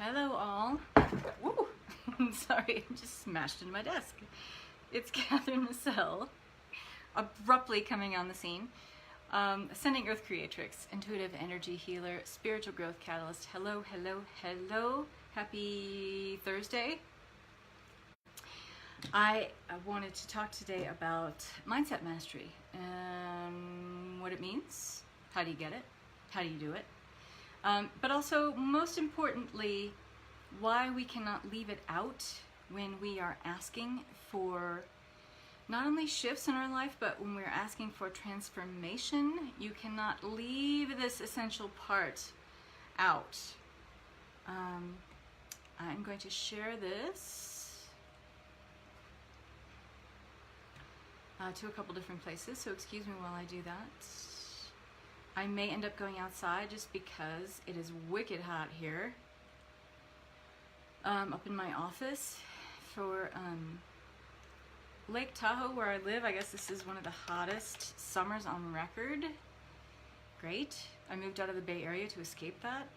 Hello all. Woo! Sorry, I just smashed into my desk. It's Catherine Massell, abruptly coming on the scene. Ascending Earth Creatrix, intuitive energy healer, spiritual growth catalyst. Hello, hello, hello. Happy Thursday. I wanted to talk today about mindset mastery and what it means. How do you get it? How do you do it? But also, most importantly, why we cannot leave it out when we are asking for not only shifts in our life, but when we're asking for transformation. You cannot leave this essential part out. I'm going to share this to a couple different places, so excuse me while I do that. I may end up going outside just because it is wicked hot here. Up in my office for Lake Tahoe, where I live. I guess this is one of the hottest summers on record. Great. I moved out of the Bay Area to escape that.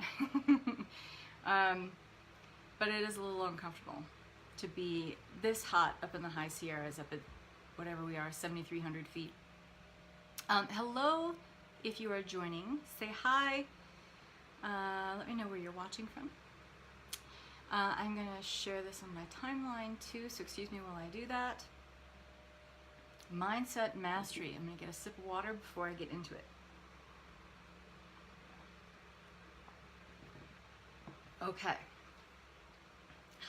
But it is a little uncomfortable to be this hot up in the high Sierras, up at whatever we are, 7,300 feet. Hello, if you are joining, say hi. Let me know where you're watching from. I'm going to share this on my timeline too, so excuse me while I do that. Mindset mastery. I'm going to get a sip of water before I get into it. Okay.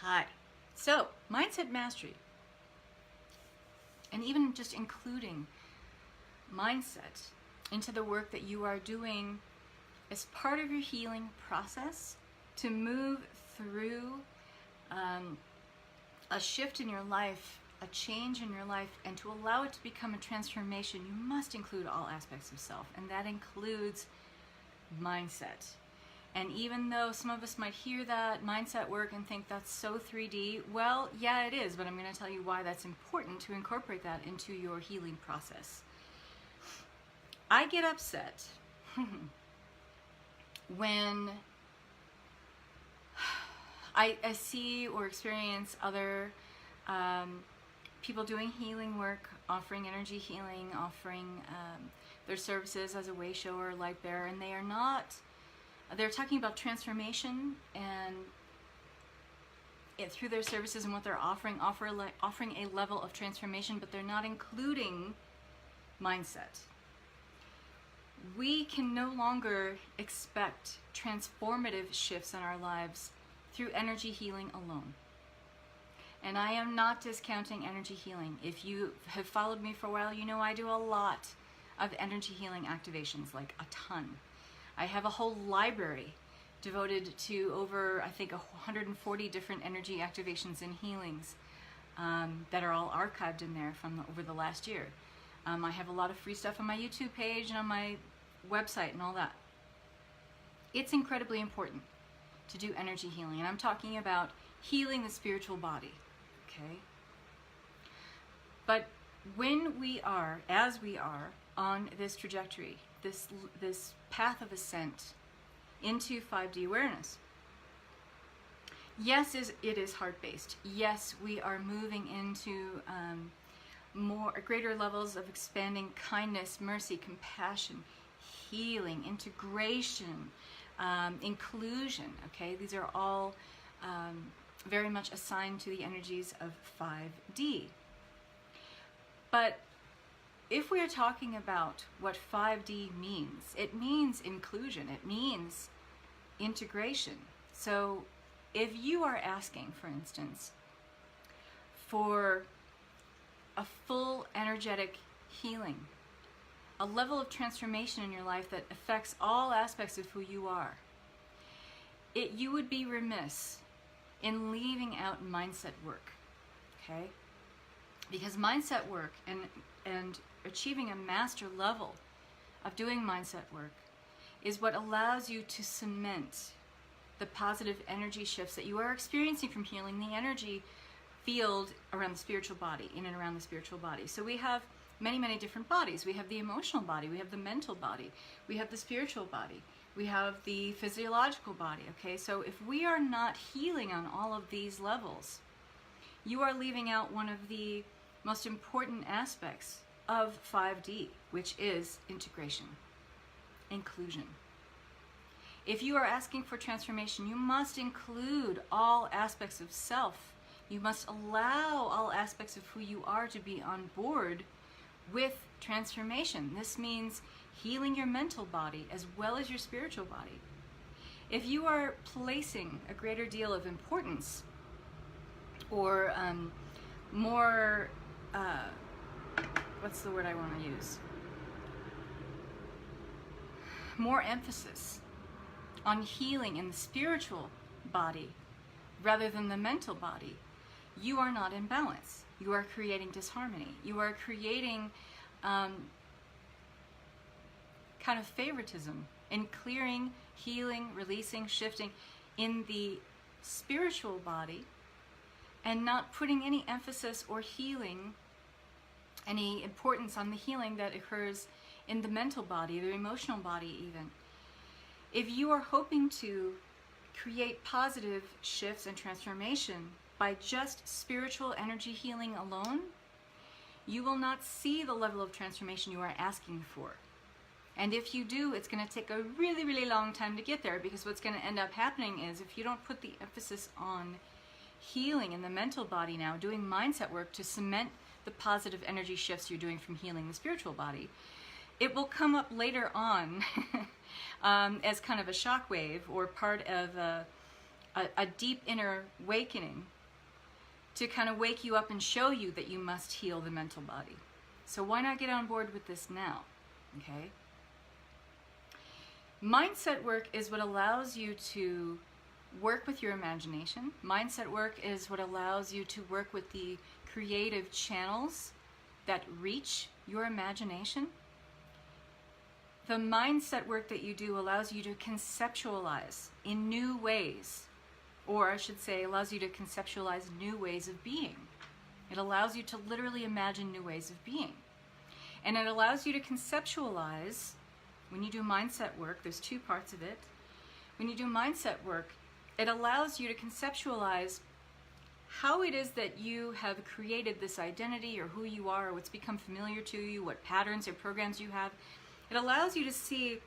Hi. So, mindset mastery, and even just including mindset into the work that you are doing as part of your healing process to move through a shift in your life, a change in your life, and to allow it to become a transformation, you must include all aspects of self, and that includes mindset. And even though some of us might hear that mindset work and think that's so 3D, well, yeah, it is, but I'm going to tell you why that's important to incorporate that into your healing process. I get upset when I see or experience other people doing healing work, offering energy healing, offering their services as a way shower, light bearer, and they're talking about transformation and through their services and what they're offering a level of transformation, but they're not including mindset. We can no longer expect transformative shifts in our lives through energy healing alone. And I am not discounting energy healing. If you have followed me for a while, you know I do a lot of energy healing activations, like a ton. I have a whole library devoted to over, I think, 140 different energy activations and healings that are all archived in there from over the last year. I have a lot of free stuff on my YouTube page and on my website and all that. It's incredibly important to do energy healing, and I'm talking about healing the spiritual body, okay? But when we are, as we are, on this trajectory, this path of ascent into 5D awareness, yes, it is heart-based. Yes, we are moving into greater levels of expanding kindness, mercy, compassion, healing, integration, inclusion. Okay, these are all very much assigned to the energies of 5D. But if we are talking about what 5D means, it means inclusion, it means integration. So if you are asking, for instance, for a full energetic healing, a level of transformation in your life that affects all aspects of who you are, you would be remiss in leaving out mindset work, okay? Because mindset work and achieving a master level of doing mindset work is what allows you to cement the positive energy shifts that you are experiencing from healing the energy field around the spiritual body, in and around the spiritual body. So we have many, many different bodies. We have the emotional body, we have the mental body, we have the spiritual body, We have the physiological body, okay? So if we are not healing on all of these levels, you are leaving out one of the most important aspects of 5D, which is integration, inclusion. If you are asking for transformation, you must include all aspects of self. You must allow all aspects of who you are to be on board with transformation. This means healing your mental body as well as your spiritual body. If you are placing a greater deal of importance or more, what's the word I want to use? More emphasis on healing in the spiritual body rather than the mental body, you are not in balance. You are creating disharmony. You are creating kind of favoritism in clearing, healing, releasing, shifting in the spiritual body and not putting any emphasis or healing, any importance on the healing that occurs in the mental body, the emotional body even. If you are hoping to create positive shifts and transformation by just spiritual energy healing alone, you will not see the level of transformation you are asking for. And if you do, it's going to take a really, really long time to get there, because what's going to end up happening is if you don't put the emphasis on healing in the mental body now, doing mindset work to cement the positive energy shifts you're doing from healing the spiritual body, it will come up later on as kind of a shockwave or part of a deep inner awakening to kind of wake you up and show you that you must heal the mental body. So why not get on board with this now? Okay? Mindset work is what allows you to work with your imagination. Mindset work is what allows you to work with the creative channels that reach your imagination. The mindset work that you do allows you to conceptualize in new ways, or I should say allows you to conceptualize new ways of being. It allows you to literally imagine new ways of being. And it allows you to conceptualize. When you do mindset work, there's two parts of it. When you do mindset work, it allows you to conceptualize how it is that you have created this identity or who you are or what's become familiar to you, what patterns or programs you have. It allows you to see,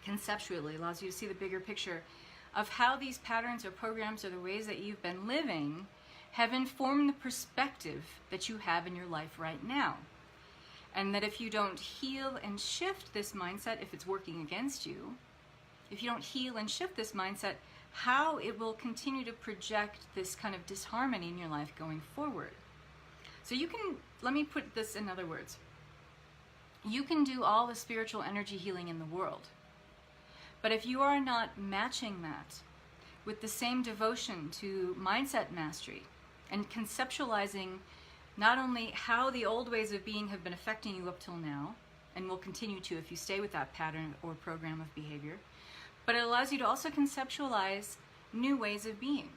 conceptually, allows you to see the bigger picture of how these patterns or programs or the ways that you've been living have informed the perspective that you have in your life right now. And that if you don't heal and shift this mindset, if it's working against you, if you don't heal and shift this mindset, how it will continue to project this kind of disharmony in your life going forward. So you can, let me put this in other words. You can do all the spiritual energy healing in the world. But if you are not matching that with the same devotion to mindset mastery and conceptualizing not only how the old ways of being have been affecting you up till now, and will continue to if you stay with that pattern or program of behavior, but it allows you to also conceptualize new ways of being.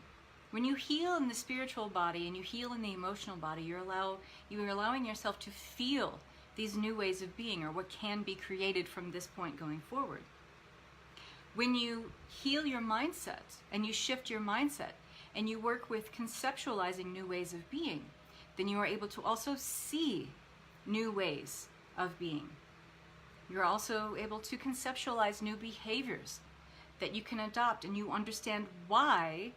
When you heal in the spiritual body and you heal in the emotional body, you are allowing yourself to feel these new ways of being, or what can be created from this point going forward. When you heal your mindset and you shift your mindset and you work with conceptualizing new ways of being, then you are able to also see new ways of being. You're also able to conceptualize new behaviors that you can adopt, and you understand why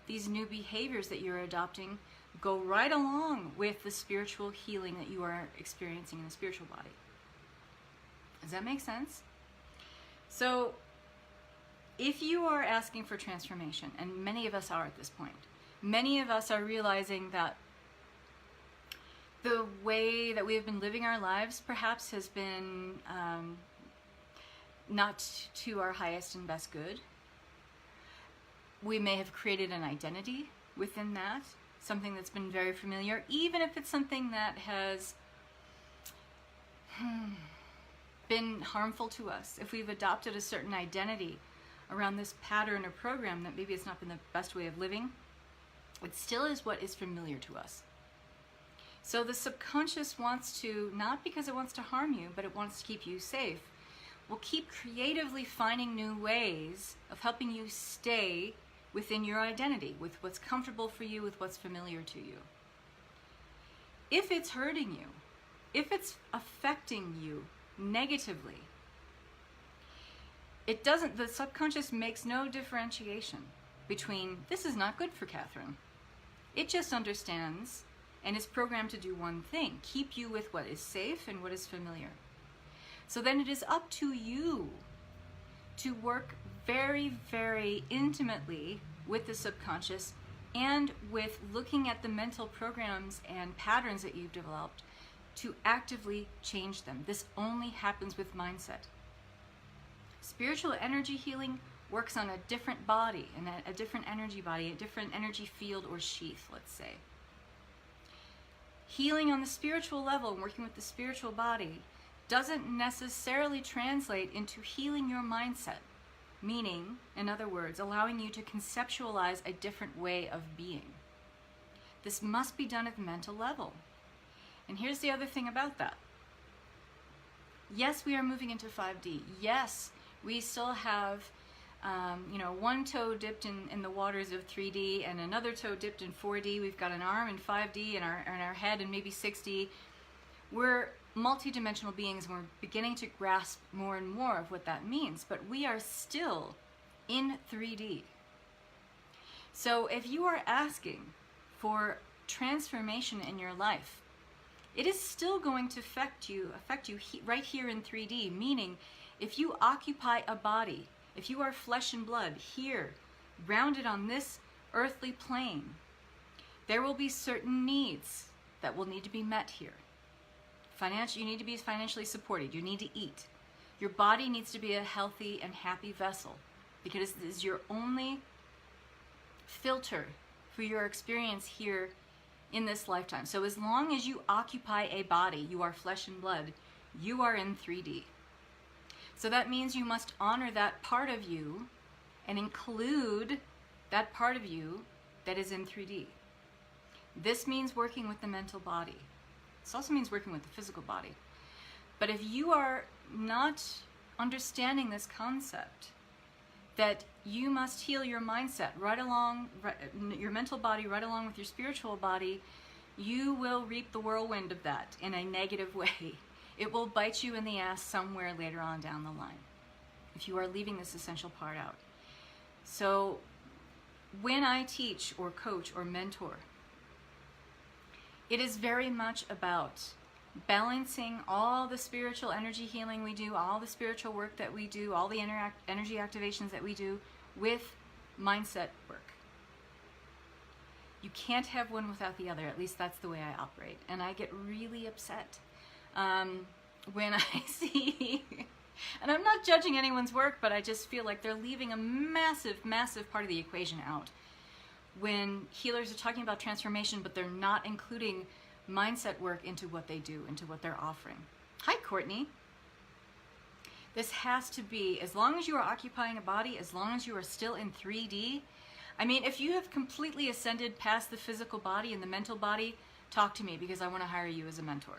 these new behaviors that you're adopting go right along with the spiritual healing that you are experiencing in the spiritual body. Does that make sense? So if you are asking for transformation, and many of us are at this point, many of us are realizing that the way that we have been living our lives perhaps has been not to our highest and best good. We may have created an identity within that, something that's been very familiar, even if it's something that has been harmful to us. If we've adopted a certain identity around this pattern or program that maybe it's not been the best way of living, it still is what is familiar to us. So the subconscious wants to, not because it wants to harm you, but it wants to keep you safe, will keep creatively finding new ways of helping you stay within your identity, with what's comfortable for you, with what's familiar to you. If it's hurting you, if it's affecting you negatively, the subconscious makes no differentiation between this is not good for Catherine. It just understands and is programmed to do one thing, keep you with what is safe and what is familiar. So then it is up to you to work very, very intimately with the subconscious and with looking at the mental programs and patterns that you've developed to actively change them. This only happens with mindset. Spiritual energy healing works on a different body, and a different energy body, a different energy field or sheath, let's say. Healing on the spiritual level, working with the spiritual body, doesn't necessarily translate into healing your mindset. Meaning, in other words, allowing you to conceptualize a different way of being. This must be done at the mental level. And here's the other thing about that. Yes, we are moving into 5D. Yes, we still have one toe dipped in the waters of 3D and another toe dipped in 4D. We've got an arm in 5D and our head in maybe 6D. We're multidimensional beings, and we're beginning to grasp more and more of what that means, but we are still in 3D. So if you are asking for transformation in your life, it is still going to affect you right here in 3D, meaning if you occupy a body, if you are flesh and blood here, grounded on this earthly plane, there will be certain needs that will need to be met here. You need to be financially supported. You need to eat. Your body needs to be a healthy and happy vessel, because it is your only filter for your experience here in this lifetime. So as long as you occupy a body, you are flesh and blood, you are in 3D. So that means you must honor that part of you and include that part of you that is in 3D. This means working with the mental body. This also means working with the physical body. But if you are not understanding this concept, that you must heal your mindset your mental body right along with your spiritual body, you will reap the whirlwind of that in a negative way. It will bite you in the ass somewhere later on down the line if you are leaving this essential part out. So when I teach or coach or mentor, it is very much about balancing all the spiritual energy healing we do, all the spiritual work that we do, all the energy activations that we do with mindset work. You can't have one without the other. At least that's the way I operate. And I get really upset when I see, and I'm not judging anyone's work, but I just feel like they're leaving a massive, massive part of the equation out. When healers are talking about transformation, but they're not including mindset work into what they do, into what they're offering. Hi, Courtney. This has to be, as long as you are occupying a body, as long as you are still in 3D. I mean, if you have completely ascended past the physical body and the mental body, talk to me, because I want to hire you as a mentor.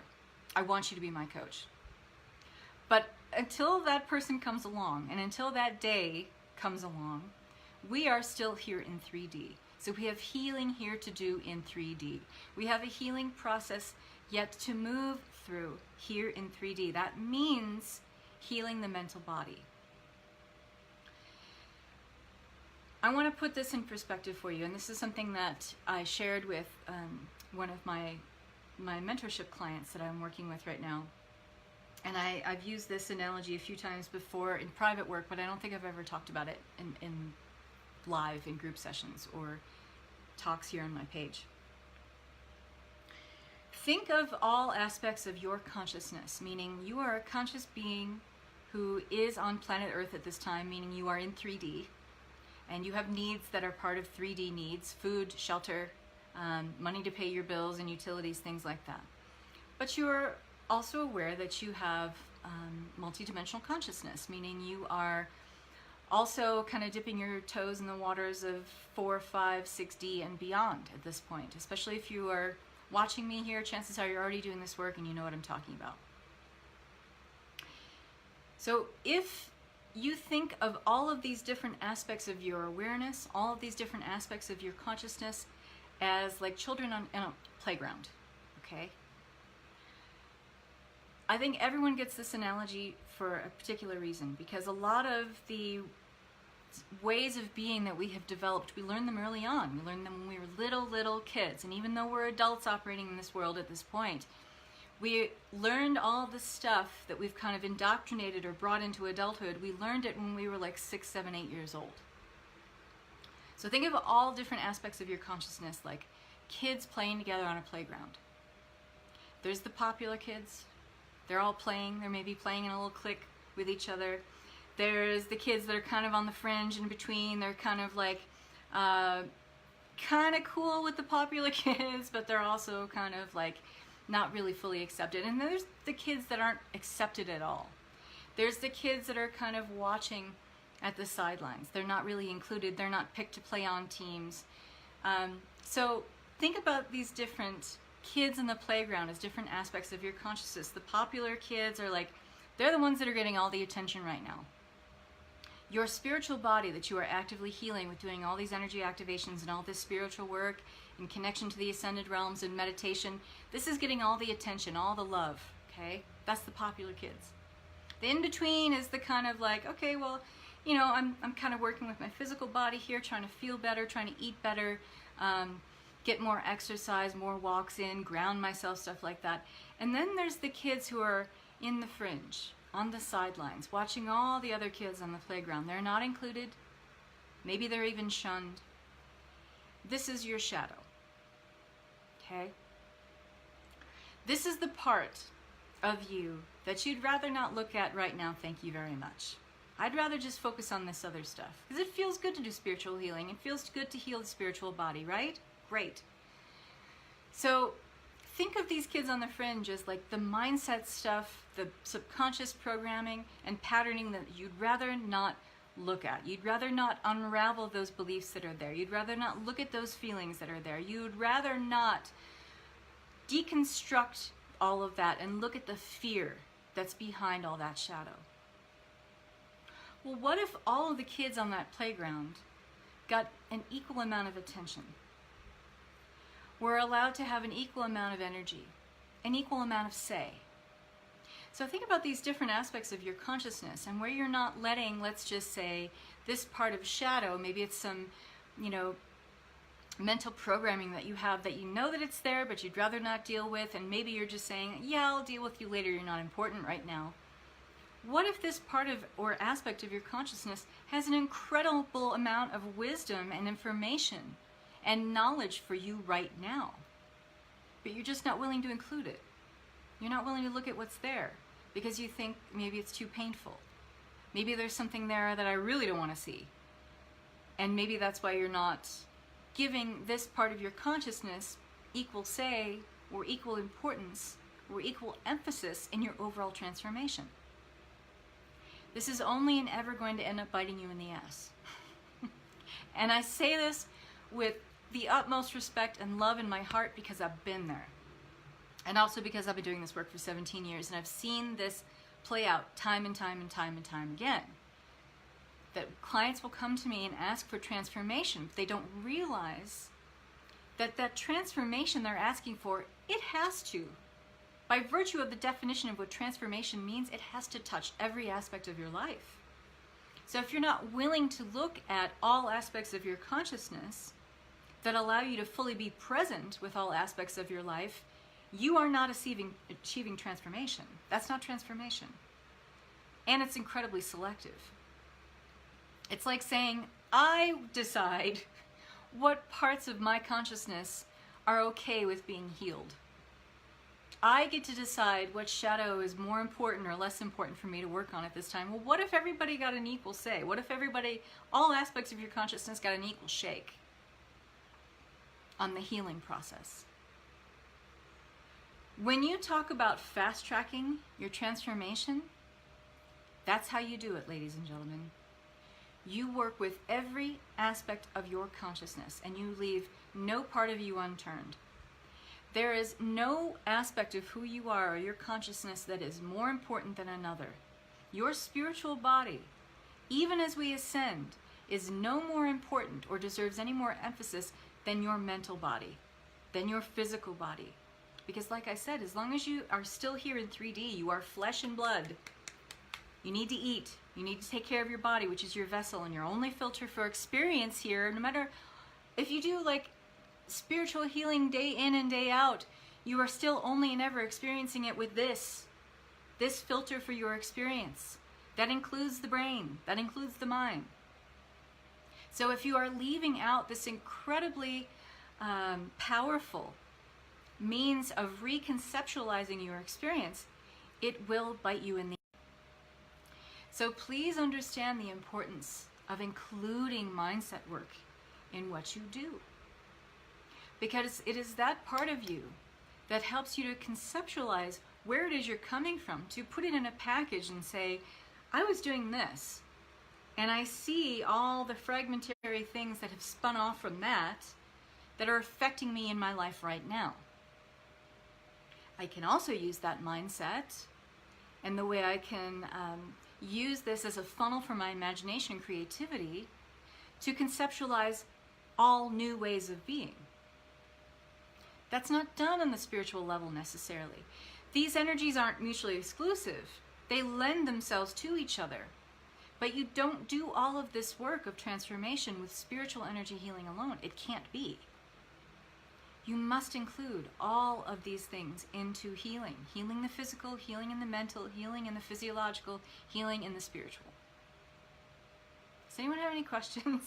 I want you to be my coach. But until that person comes along, and until that day comes along, we are still here in 3D. So we have healing here to do in 3D. We have a healing process yet to move through here in 3D. That means healing the mental body. I want to put this in perspective for you, and this is something that I shared with one of my mentorship clients that I'm working with right now. And I've used this analogy a few times before in private work, but I don't think I've ever talked about it in live in group sessions or talks here on my page. Think of all aspects of your consciousness, meaning you are a conscious being who is on planet Earth at this time, meaning you are in 3D, and you have needs that are part of 3D needs: food, shelter, money to pay your bills and utilities, things like that. But you're also aware that you have multidimensional consciousness, meaning you are also kind of dipping your toes in the waters of 4, 5, 6D and beyond at this point. Especially if you are watching me here, chances are you're already doing this work and you know what I'm talking about. So if you think of all of these different aspects of your awareness, all of these different aspects of your consciousness as like children on a playground, okay? I think everyone gets this analogy for a particular reason, because a lot of the ways of being that we have developed, we learn them early on. We learned them when we were little kids. And even though we're adults operating in this world at this point, we learned all this stuff that we've kind of indoctrinated or brought into adulthood. We learned it when we were like 6, 7, 8 years old. So think of all different aspects of your consciousness, like kids playing together on a playground. There's the popular kids. They're all playing. They're maybe playing in a little clique with each other. There's the kids that are kind of on the fringe in between. They're kind of like, kind of cool with the popular kids, but they're also kind of like not really fully accepted. And there's the kids that aren't accepted at all. There's the kids that are kind of watching at the sidelines. They're not really included. They're not picked to play on teams. So think about these different kids in the playground as different aspects of your consciousness. The popular kids are like, they're the ones that are getting all the attention right now. Your spiritual body that you are actively healing with doing all these energy activations and all this spiritual work in connection to the ascended realms and meditation, this is getting all the attention, all the love, okay? That's the popular kids. The in-between is the kind of like, okay, well, you know, I'm kind of working with my physical body here, trying to feel better, trying to eat better, get more exercise, more walks in, ground myself, stuff like that. And then there's the kids who are in the fringe, on the sidelines, watching all the other kids on the playground. They're not included. Maybe they're even shunned. This is your shadow. Okay? This is the part of you that you'd rather not look at right now, thank you very much. I'd rather just focus on this other stuff. Because it feels good to do spiritual healing. It feels good to heal the spiritual body, right? Great. So think of these kids on the fringe as like the mindset stuff, the subconscious programming and patterning that you'd rather not look at. You'd rather not unravel those beliefs that are there. You'd rather not look at those feelings that are there. You'd rather not deconstruct all of that and look at the fear that's behind all that shadow. Well, what if all of the kids on that playground got an equal amount of attention? We're allowed to have an equal amount of energy, an equal amount of say. So think about these different aspects of your consciousness and where you're not letting, let's just say, this part of shadow, maybe it's some, you know, mental programming that you have that you know that it's there, but you'd rather not deal with, and maybe you're just saying, yeah, I'll deal with you later, you're not important right now. What if this part of or aspect of your consciousness has an incredible amount of wisdom and information and knowledge for you right now, but you're just not willing to include it? You're not willing to look at what's there because you think maybe it's too painful. Maybe there's something there that I really don't want to see. And maybe that's why you're not giving this part of your consciousness equal say or equal importance or equal emphasis in your overall transformation. This is only and ever going to end up biting you in the ass. And I say this with the utmost respect and love in my heart because I've been there. And also because I've been doing this work for 17 years and I've seen this play out time and time and time and time again. That clients will come to me and ask for transformation, but they don't realize that that transformation they're asking for, it has to. By virtue of the definition of what transformation means, it has to touch every aspect of your life. So if you're not willing to look at all aspects of your consciousness that allow you to fully be present with all aspects of your life, you are not achieving transformation. That's not transformation. And it's incredibly selective. It's like saying, I decide what parts of my consciousness are okay with being healed. I get to decide what shadow is more important or less important for me to work on at this time. Well, what if everybody got an equal say? What if everybody, all aspects of your consciousness got an equal shake on the healing process? When you talk about fast-tracking your transformation, that's how you do it, ladies and gentlemen. You work with every aspect of your consciousness and you leave no part of you unturned. There is no aspect of who you are or your consciousness that is more important than another. Your spiritual body, even as we ascend, is no more important or deserves any more emphasis than your mental body, than your physical body. Because like I said, as long as you are still here in 3D, you are flesh and blood. You need to eat. You need to take care of your body, which is your vessel and your only filter for experience here. No matter if you do like spiritual healing day in and day out, you are still only and ever experiencing it with this filter for your experience. That includes the brain. That includes the mind. So if you are leaving out this incredibly powerful means of reconceptualizing your experience, it will bite you in the ass. So please understand the importance of including mindset work in what you do. Because it is that part of you that helps you to conceptualize where it is you're coming from, to put it in a package and say, I was doing this, and I see all the fragmentary things that have spun off from that are affecting me in my life right now. I can also use that mindset, and the way I can use this as a funnel for my imagination and creativity to conceptualize all new ways of being. That's not done on the spiritual level necessarily. These energies aren't mutually exclusive. They lend themselves to each other. But you don't do all of this work of transformation with spiritual energy healing alone. It can't be. You must include all of these things into healing. Healing the physical, healing in the mental, healing in the physiological, healing in the spiritual. Does anyone have any questions?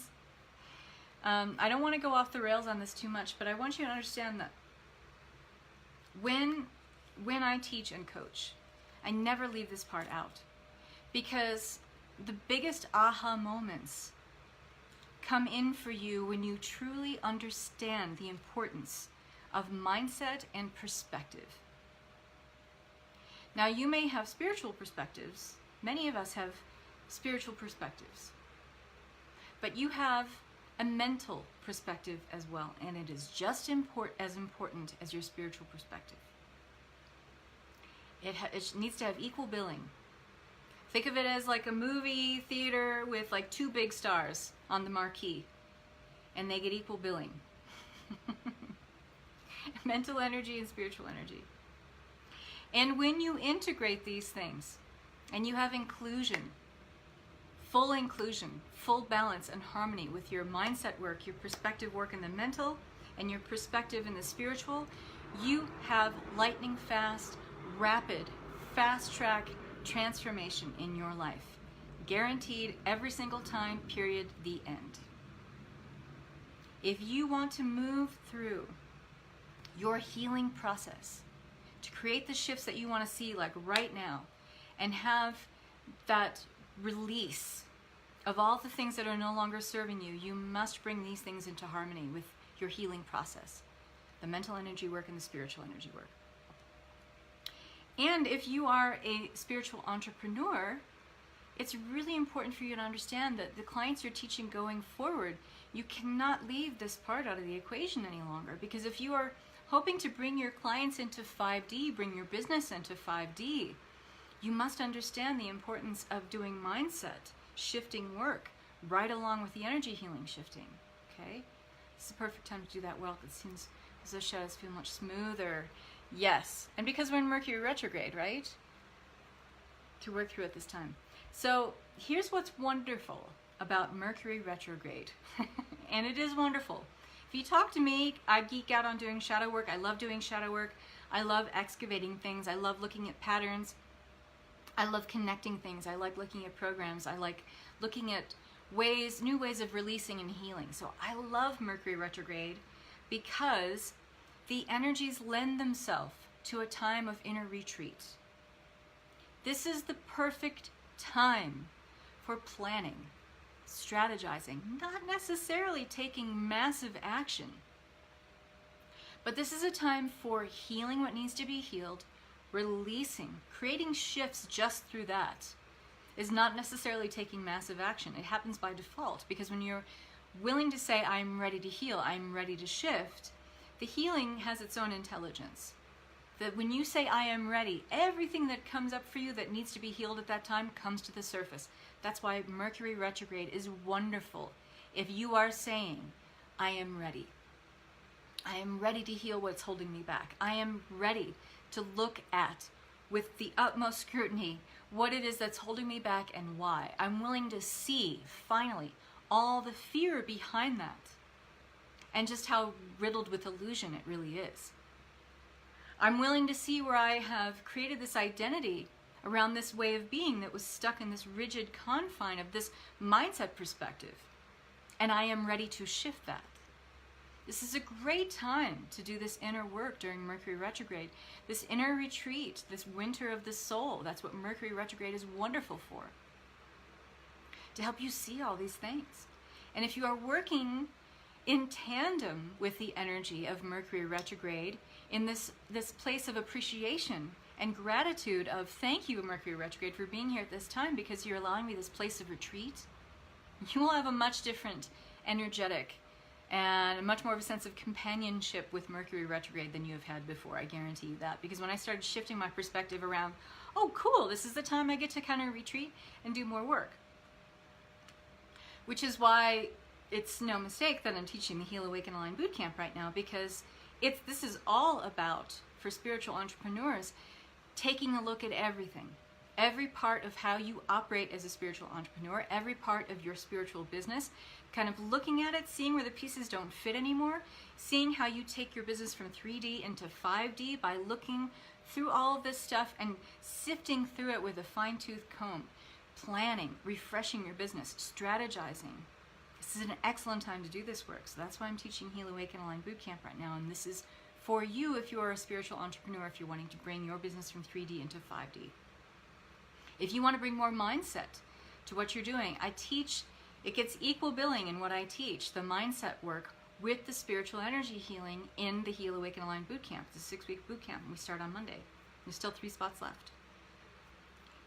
I don't want to go off the rails on this too much, but I want you to understand that when I teach and coach, I never leave this part out, because the biggest aha moments come in for you when you truly understand the importance of mindset and perspective. Now, you may have spiritual perspectives. Many of us have spiritual perspectives. But you have a mental perspective as well, and it is just as important as your spiritual perspective. It needs to have equal billing. Think of it as like a movie theater with like two big stars on the marquee, and they get equal billing. Mental energy and spiritual energy. And when you integrate these things and you have inclusion, full balance and harmony with your mindset work, your perspective work in the mental, and your perspective in the spiritual, you have lightning fast, rapid, fast track transformation in your life. Guaranteed every single time, period, the end. If you want to move through your healing process to create the shifts that you want to see like right now, and have that release of all the things that are no longer serving you, you must bring these things into harmony with your healing process. The mental energy work and the spiritual energy work. And if you are a spiritual entrepreneur, it's really important for you to understand that the clients you're teaching going forward, you cannot leave this part out of the equation any longer. Because if you are hoping to bring your clients into 5D, bring your business into 5D, you must understand the importance of doing mindset shifting work right along with the energy healing shifting. Okay? It's the perfect time to do that well. It seems as though shadows feel much smoother. Yes, and because we're in Mercury retrograde, right? To work through at this time. So here's what's wonderful about Mercury retrograde. And it is wonderful. If you talk to me, I geek out on doing shadow work. I love doing shadow work. I love excavating things. I love looking at patterns. I love connecting things. I like looking at programs. I like looking at new ways of releasing and healing. So I love Mercury retrograde because the energies lend themselves to a time of inner retreat. This is the perfect time for planning, strategizing, not necessarily taking massive action. But this is a time for healing what needs to be healed, releasing, creating shifts just through that. Is not necessarily taking massive action. It happens by default, because when you're willing to say, I'm ready to heal, I'm ready to shift, the healing has its own intelligence. that when you say I am ready, everything that comes up for you that needs to be healed at that time comes to the surface. That's why Mercury retrograde is wonderful. If you are saying, I am ready. I am ready to heal what's holding me back. I am ready to look at, with the utmost scrutiny, what it is that's holding me back and why. I'm willing to see, finally, all the fear behind that and just how riddled with illusion it really is. I'm willing to see where I have created this identity around this way of being that was stuck in this rigid confine of this mindset perspective. And I am ready to shift that. This is a great time to do this inner work during Mercury retrograde. This inner retreat, this winter of the soul, that's what Mercury retrograde is wonderful for. To help you see all these things. And if you are working in tandem with the energy of Mercury retrograde in this place of appreciation and gratitude of thank you, Mercury retrograde, for being here at this time because you're allowing me this place of retreat, you will have a much different energetic and much more of a sense of companionship with Mercury retrograde than you have had before. I guarantee you that. Because when I started shifting my perspective around, oh cool, this is the time I get to kind of retreat and do more work. Which is why it's no mistake that I'm teaching the Heal, Awaken, Align Bootcamp right now, because this is all about, for spiritual entrepreneurs, taking a look at everything. Every part of how you operate as a spiritual entrepreneur, every part of your spiritual business, kind of looking at it, seeing where the pieces don't fit anymore, seeing how you take your business from 3D into 5D by looking through all of this stuff and sifting through it with a fine-tooth comb, planning, refreshing your business, strategizing. This is an excellent time to do this work. So that's why I'm teaching Heal, Awaken, Align Bootcamp right now. And this is for you if you are a spiritual entrepreneur, if you're wanting to bring your business from 3D into 5D. If you want to bring more mindset to what you're doing, I teach, it gets equal billing in what I teach, the mindset work with the spiritual energy healing in the Heal, Awaken, Align Bootcamp. It's a 6-week bootcamp, and we start on Monday. There's still 3 spots left.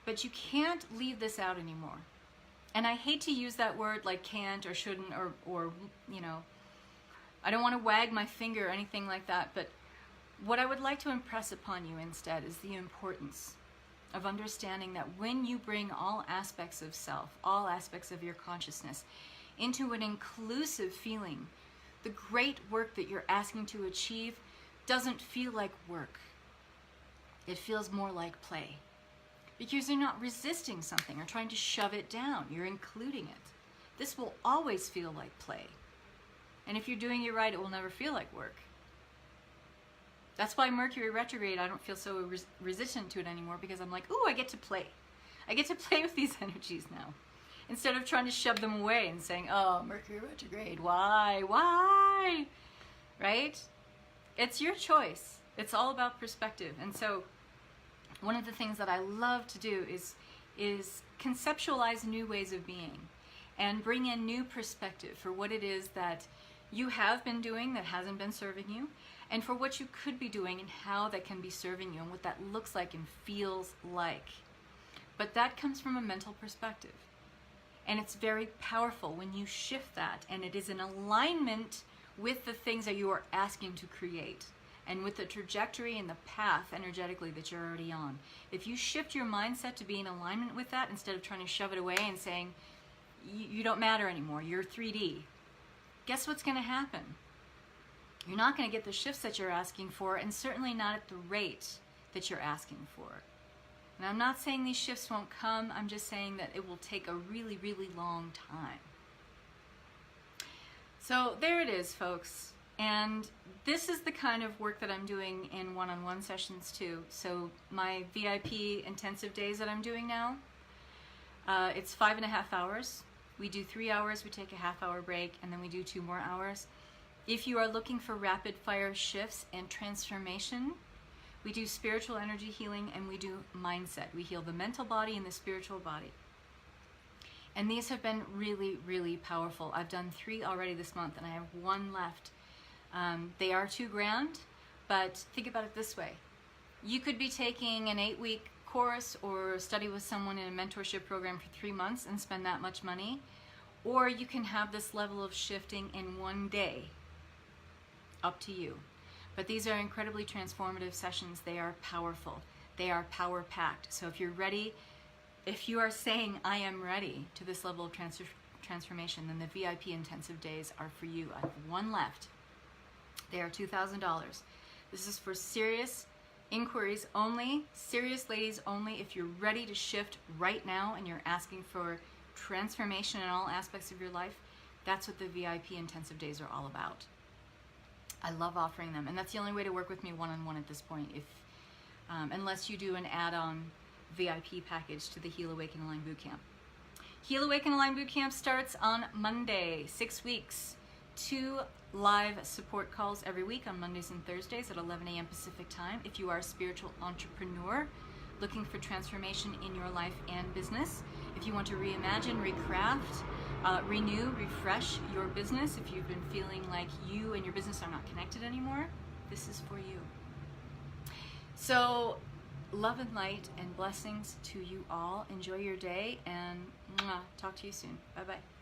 But you can't leave this out anymore. And I hate to use that word like can't or shouldn't or you know, I don't want to wag my finger or anything like that, but what I would like to impress upon you instead is the importance of understanding that when you bring all aspects of self, all aspects of your consciousness into an inclusive feeling, the great work that you're asking to achieve doesn't feel like work. It feels more like play. Because you're not resisting something or trying to shove it down. You're including it. This will always feel like play. And if you're doing it right, it will never feel like work. That's why Mercury retrograde, I don't feel so resistant to it anymore, because I'm like, ooh, I get to play. I get to play with these energies now. Instead of trying to shove them away and saying, oh, Mercury retrograde, why? Right? It's your choice. It's all about perspective. And so one of the things that I love to do is conceptualize new ways of being and bring in new perspective for what it is that you have been doing that hasn't been serving you, and for what you could be doing and how that can be serving you and what that looks like and feels like. But that comes from a mental perspective. And it's very powerful when you shift that and it is in alignment with the things that you are asking to create and with the trajectory and the path energetically that you're already on. If you shift your mindset to be in alignment with that instead of trying to shove it away and saying, you don't matter anymore, you're 3D, guess what's going to happen? You're not going to get the shifts that you're asking for, and certainly not at the rate that you're asking for. And I'm not saying these shifts won't come, I'm just saying that it will take a really, really long time. So there it is, folks. And this is the kind of work that I'm doing in one-on-one sessions too. So my VIP intensive days that I'm doing now, it's 5.5 hours. We do 3 hours, we take a half-hour break, and then we do 2 more hours. If you are looking for rapid-fire shifts and transformation, we do spiritual energy healing and we do mindset. We heal the mental body and the spiritual body. And these have been really, really powerful. I've done 3 already this month and I have 1 left. They are $2,000, but think about it this way. You could be taking an 8-week course or study with someone in a mentorship program for 3 months and spend that much money, or you can have this level of shifting in 1 day. Up to you. But these are incredibly transformative sessions. They are powerful. They are power-packed. So if you're ready, if you are saying, I am ready to this level of transformation, then the VIP intensive days are for you. I have one left. They are $2,000. This is for serious inquiries only, serious ladies only. If you're ready to shift right now and you're asking for transformation in all aspects of your life, that's what the VIP intensive days are all about. I love offering them, and that's the only way to work with me one-on-one at this point, if unless you do an add-on VIP package to the Heal, Awaken, Align Bootcamp. Heal, Awaken, Align Bootcamp starts on Monday, 6 weeks. 2 live support calls every week on Mondays and Thursdays at 11 a.m. Pacific time. If you are a spiritual entrepreneur looking for transformation in your life and business, if you want to reimagine, recraft, renew, refresh your business, if you've been feeling like you and your business are not connected anymore, this is for you. So, love and light and blessings to you all. Enjoy your day, and talk to you soon. Bye-bye.